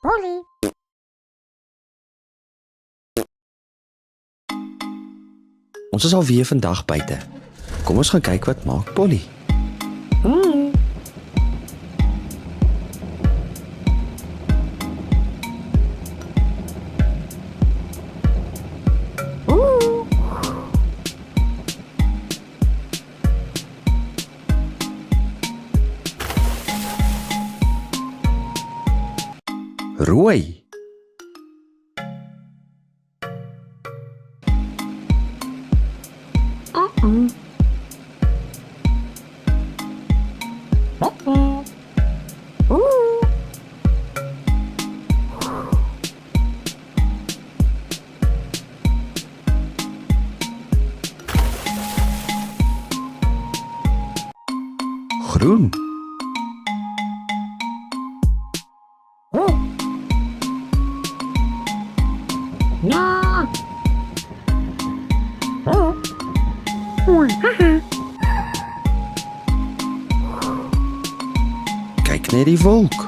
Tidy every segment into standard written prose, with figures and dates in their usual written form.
Polly. Ons is alweer vandag buite. Kom ons gaan kyk wat maak Polly. Rooi. Groen. Ja. Kyk net die wolk.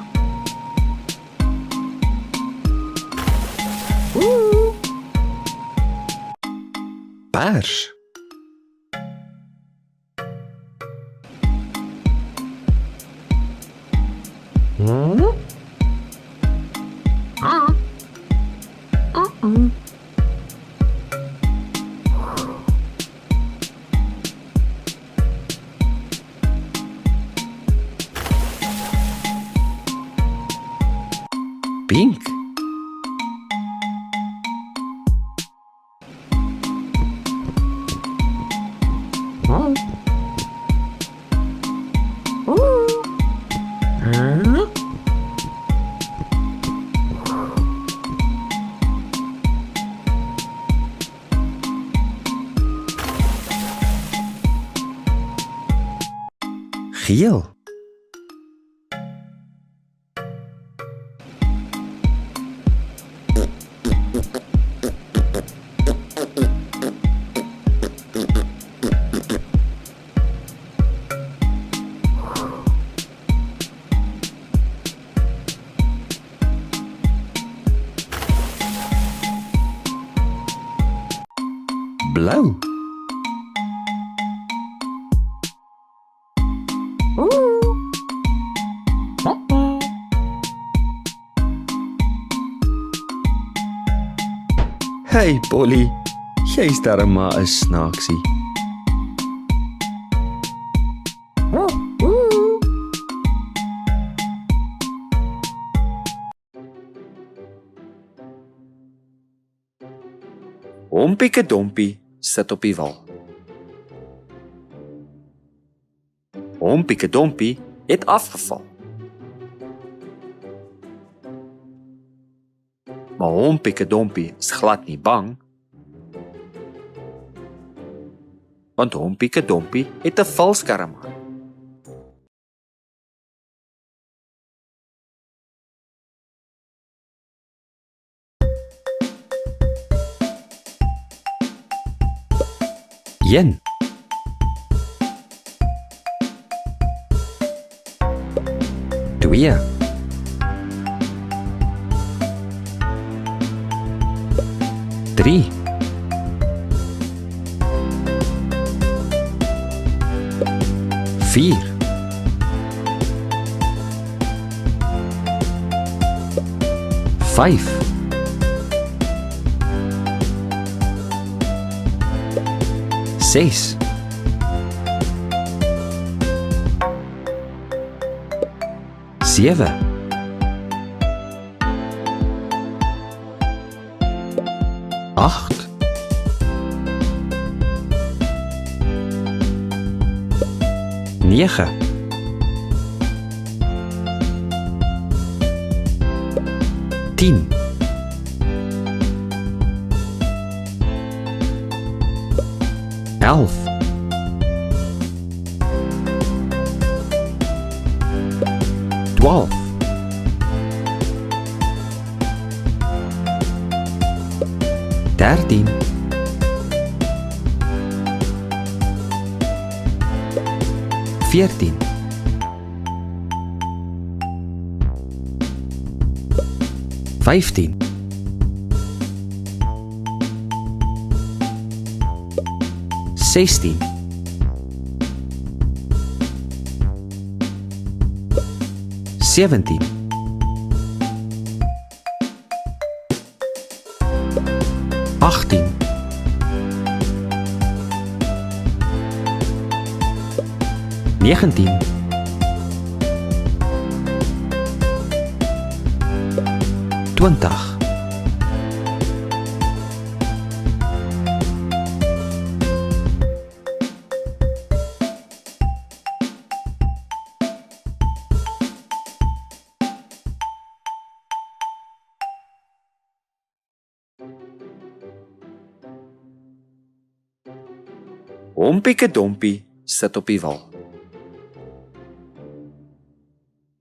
Pers. Pink. Geel. Blauw. Hey Polly, jy's darem maar 'n snaaksie. Hompieke-dompie sit op die wal. Hompieke-dompie het afgeval. Maar Hompieke-dompie is glad nie bang, want Hompieke-dompie het 'n valskerm aan. Een. Twee. Drie. Vier. Vyf. 6. 7. 8. 9. 10. 11. 12. 13. 14. 15, 16, 17, 18, 19, 20. Hompieke Dompie sit op die wal.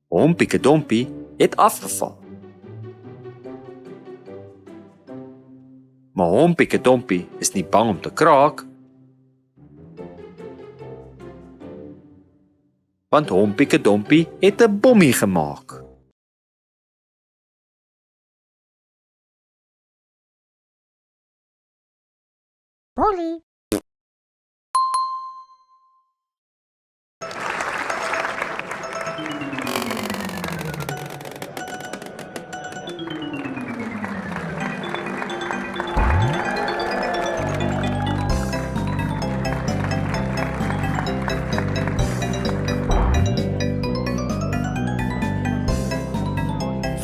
Hompieke Dompie het afgeval. Maar Hompieke Dompie is nie bang om te kraak, want Hompieke Dompie het 'n bommie gemaak. Polly.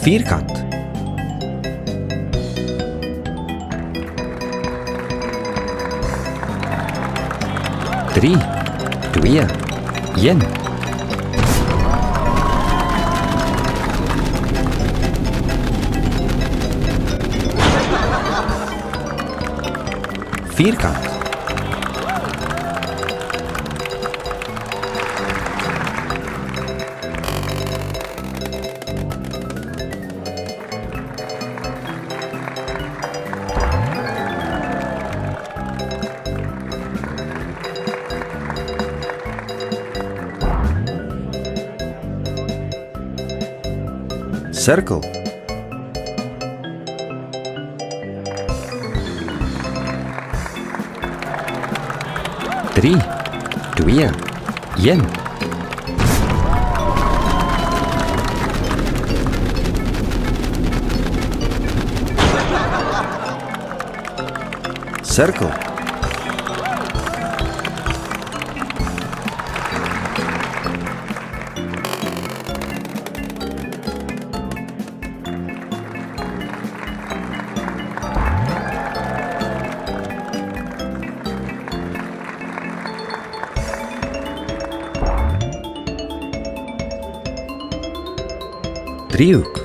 Vierkant. 3, 2, 1. Vierkant. 'Sirkel. 3, 2, 1. Sirkel. 3-hoek.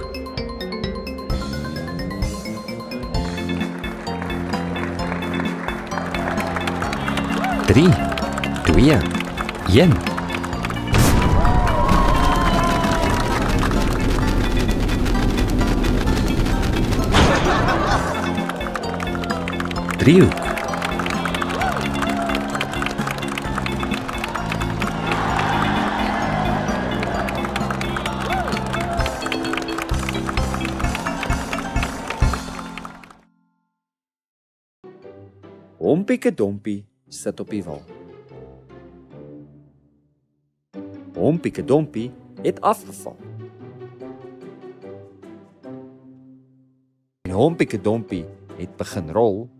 3, 2, 1. Driehoek. 'Hompieke Dompie sit op die wal. Hompieke Dompie het afgeval. En Hompieke Dompie het begin rol.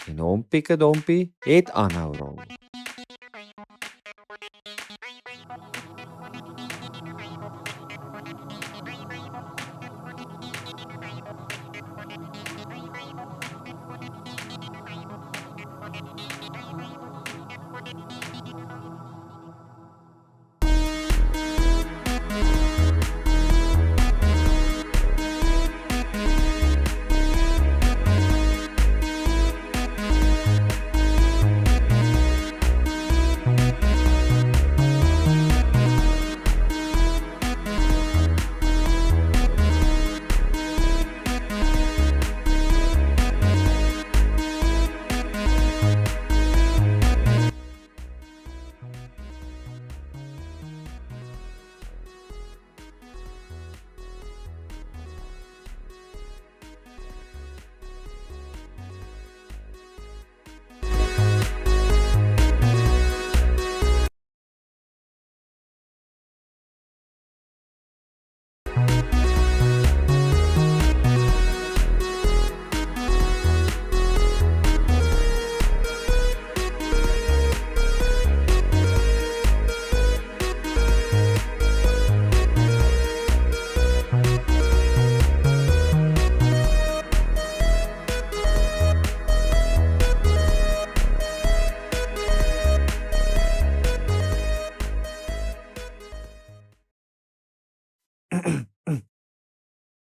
En Hompieke Dompie het aanhou rol.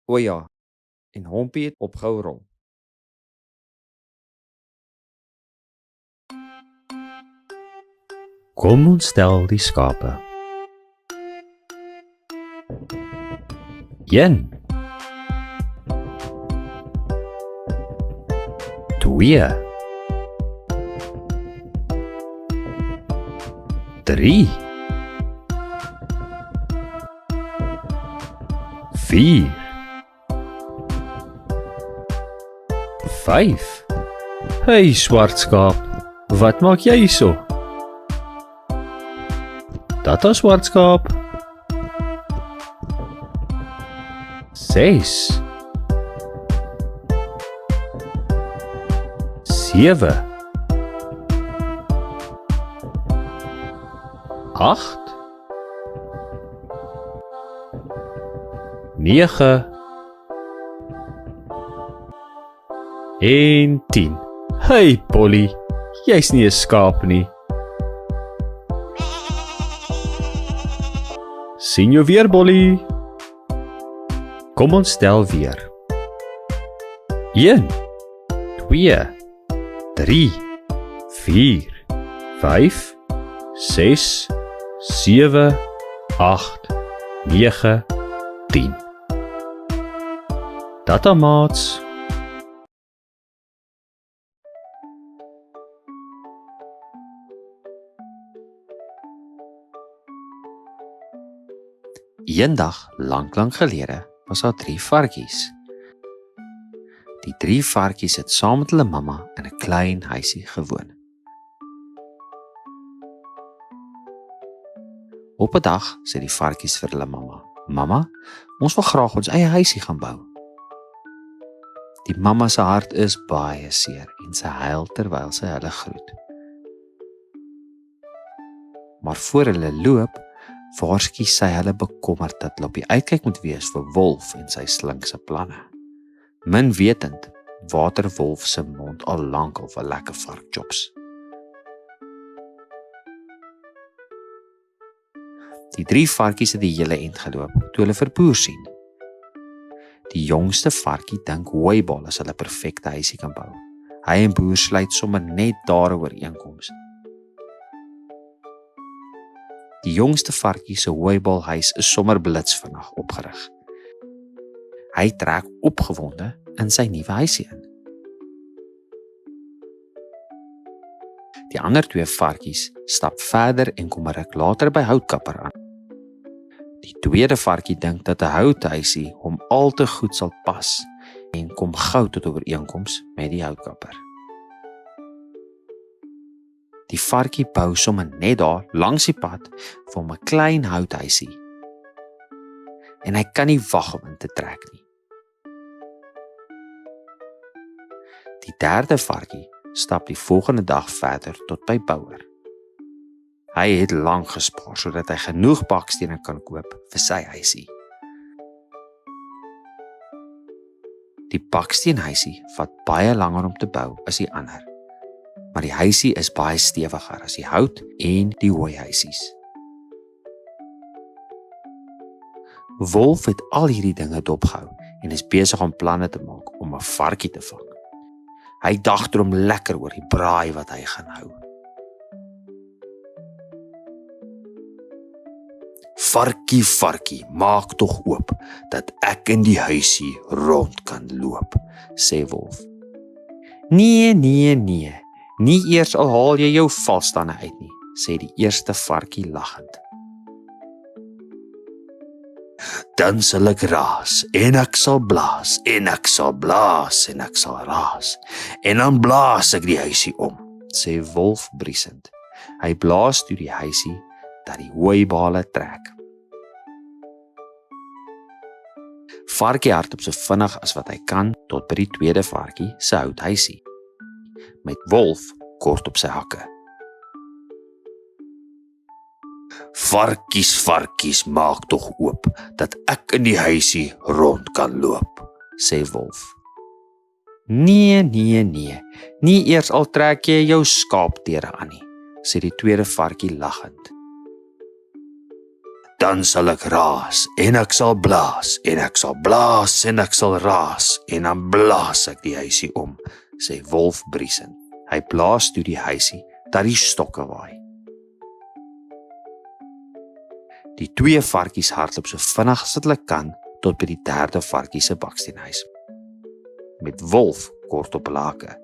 O ja, en Hompie het opgehou rol. Kom ons tel die skape. 1 2 3 4 5 Hey swart skaap, wat maak jy hierso? Tata swart skaap. 6 7 8 9 en 10. Hey Polly, jy's nie 'n skaap nie. Sien jou weer, Polly. Kom ons tel weer. 1 2 3 4 5 6 7 8 9 10. Tata maats. Eendag, lank gelede, was daar 3 varkies. Die 3 varkies het saam met hulle mamma in 'n klein huisie gewoon. Op 'n dag sê die varkies vir hulle mamma: "Mamma, ons wil graag ons eie huisie gaan bou." Die mamma se hart is baie seer en sy huil terwyl sy hulle groet. Maar voor hulle loop, waarsku sy hulle bekommerd dat hulle op die uitkyk moet wees vir Wolf en sy slinkse planne. Min wetend, Waterwolf se mond al lankal vir lekker varkchops. Die 3 varkies het die hele end geloop toe hulle vir Boer sien. Die jongste varkie dink hooibal as hulle perfekte huisie kan bou. Hy en Boer sluit sommer net daar 'n ooreenkoms. Die jongste varkie se hooibalhuis is sommer blitsvinnig opgerig. Hy trek opgewonde in sy nuwe huisie in. Die ander 2 varkies stap verder en kom 'n ruk later by Houtkapper aan. Die tweede varkie dink dat 'n houthuisie hom al te goed sal pas en kom gou tot 'n ooreenkoms met die Houtkapper. Die varkie bou sommer net daar langs die pad vir hom 'n klein houthuisie. En hy kan nie wag om in te trek nie. Die derde varkie stap die volgende dag verder tot by Bouer. Hy het lank gespaar sodat hy genoeg bakstene kan koop vir sy huisie. Die baksteenhuisie vat baie langer om te bou as die ander, maar die huisie is baie stewiger as die hout en die hooihuisies. Wolf het al hierdie dinge dopgehou en is besig om planne te maak om 'n varkie te vang. Hy dagdroom lekker oor die braai wat hy gaan hou. "Varkie, varkie, maak tog oop, dat ek in die huisie rond kan loop," sê Wolf. Nee, nie eers al haal jy jou valstande uit nie, sê die eerste varkie lagend. "Dan sal ek raas, en ek sal blaas, en ek sal blaas, en ek sal raas, en dan blaas ek die huisie om," sê Wolf briesend. Hy blaas toe die huisie dat die hooibale trek. Varkie hardloop so vinnig as wat hy kan tot by die tweede varkie se houthuisie, met Wolf kort op sy hakke. "Varkies, varkies, maak tog oop, dat ek in die huisie rond kan loop," sê Wolf. Nee, nie eers al trek jy jou skaaptere aan nie, sê die tweede varkie lagend. Dan sal ek raas en ek sal blaas en ek sal blaas en ek sal raas en dan blaas ek die huisie om, sê wolf briesend. Hy blaas toe die huisie dat die stokke waai. Die 2 varkies hardloop so vinnig as wat hulle kan tot by die 3de varkie se baksteenhuis. Met wolf kort op hulle hake.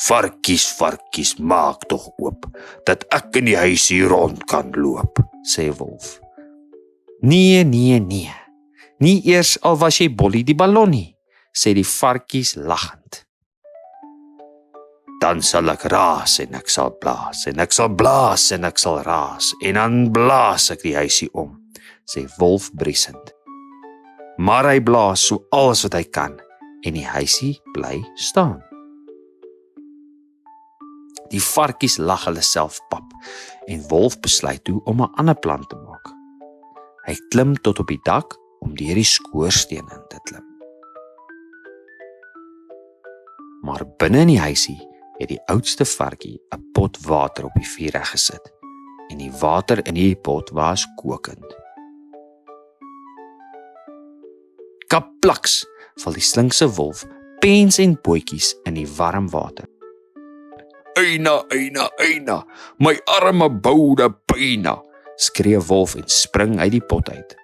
Varkies, varkies, maak tog oop, dat ek in die huisie rond kan loop, sê wolf. Nee, nee, nee, nie eers al was jy Bolly die ballon nie, sê die varkies lachend. Dan sal ek raas en ek sal blaas en ek sal blaas en ek sal raas en dan blaas ek die huisie om, sê wolf briesend. Maar hy blaas so alles wat hy kan en die huisie bly staan. Die varkies lag hulle self pap en wolf besluit toe om 'n ander plan te maak. Hy klim tot op die dak om deur die skoorsteen in te klim. Maar binne in die huisie het die oudste varkie 'n pot water op die vuur reggesit en die water in die pot was kokend. Kaplaks val die slinkse wolf pens en bootjies in die warm water. Eina, eina, eina, my arme boude pyna, skree wolf en spring uit die pot uit.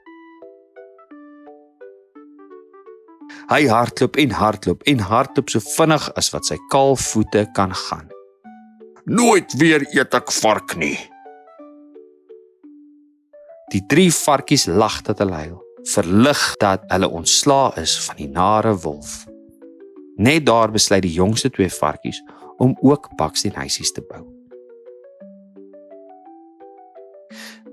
Hy hardloop en hardloop en hardloop so vinnig as wat sy kaal voete kan gaan. Nooit weer eet ek vark nie. Die 3 varkies lag dat hulle huil, verlig dat hulle ontslaa is van die nare wolf. Net daar besluit die jongste 2 varkies om ook baksteenhuisies te bou.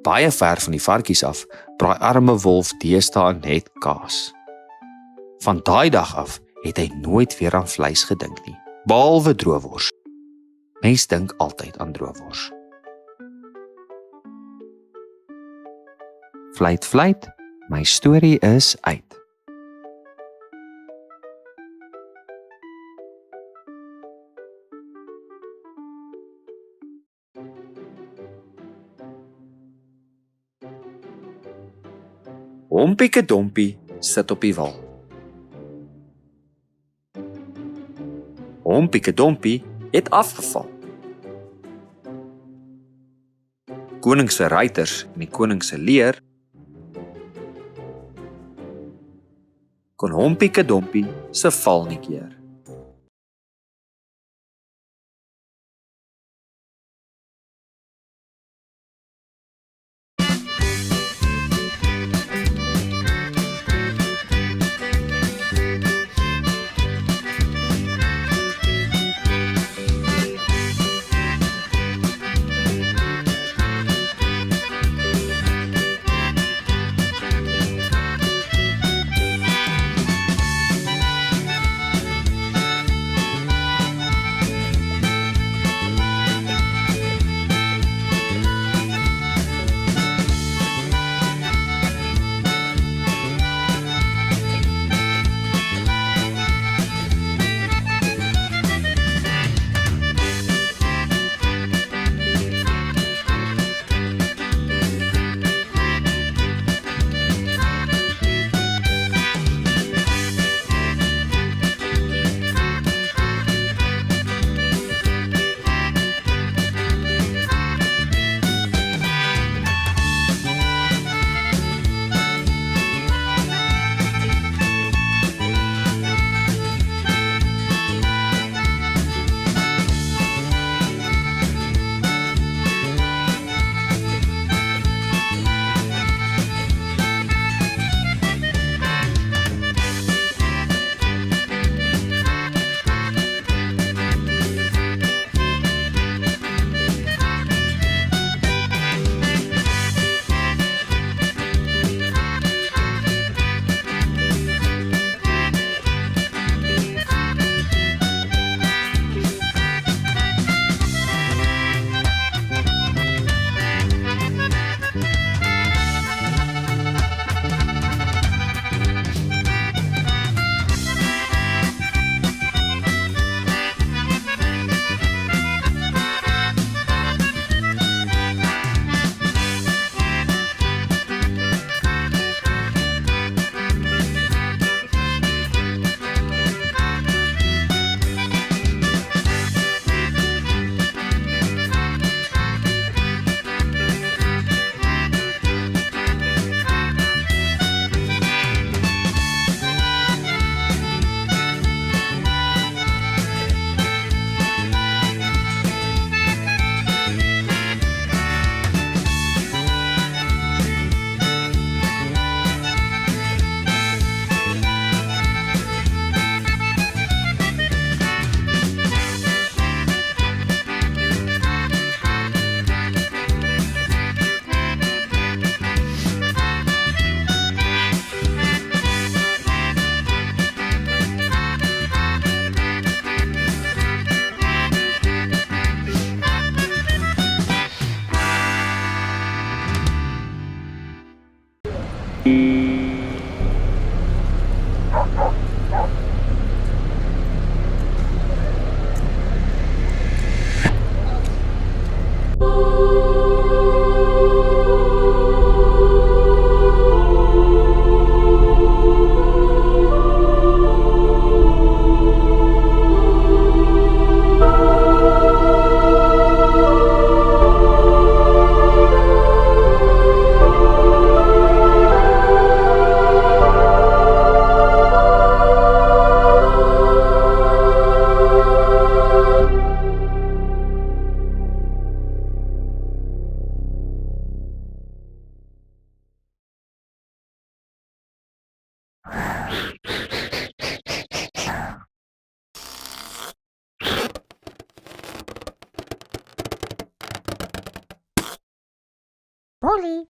Baie ver van die varkies af, braai arme wolf deesdae net kaas. Van daai dag af het hy nooit weer aan vleis gedink nie, behalwe droewors. Mens dink altyd aan droewors. Fluit, fluit, my storie is uit. Hompieke Dompie sit op die wal. Hompieke Dompie het afgeval. Koning se ruiters en die koning se leer kon Hompieke Dompie se val nie keer. Polly.